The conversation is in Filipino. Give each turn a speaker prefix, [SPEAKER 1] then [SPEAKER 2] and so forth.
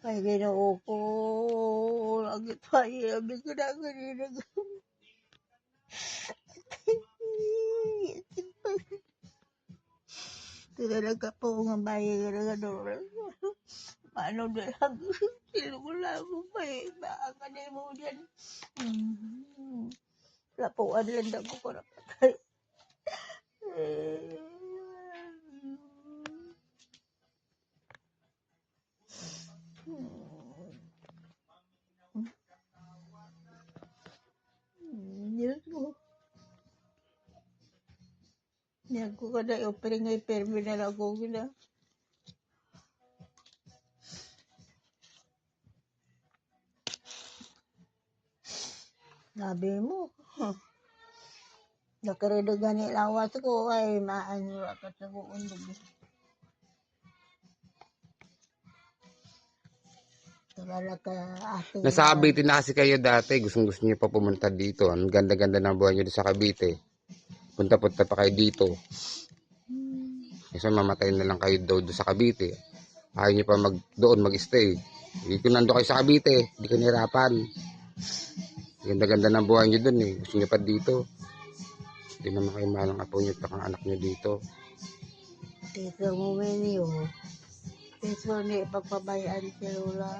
[SPEAKER 1] Ay, Ginoo ko, langit tayo, abi ko na ganina. Talaga po nga bayi ka na paano na lang, sino mo lang mo pa eh, baka na mo dyan. Lapuan lang na ko na patay. Diyos ko. Yan ko kada opening ay terminal ako gina. Sabi mo, nakarinig gani lawas ko ay maano ka sa buundog. Tagala ka ating.
[SPEAKER 2] Nasa Cavite na kasi kayo dati. Gusto niyo pa pumunta dito. Ang ganda-ganda ng buhay niyo sa Cavite. Punta-punta pa kayo dito. Kasi mamatay na lang kayo doon sa Cavite. Ayaw niyo pa doon mag-stay. Dito nando kayo sa Cavite. Hindi kayo nahirapan. Ganda-ganda ng buhay niyo doon eh. Gusto niyo pa dito. Hindi naman kayo mahal ng apo niyo at ang anak niyo dito.
[SPEAKER 1] Dito mo menu. Dito ni pagpabayaan si Lola.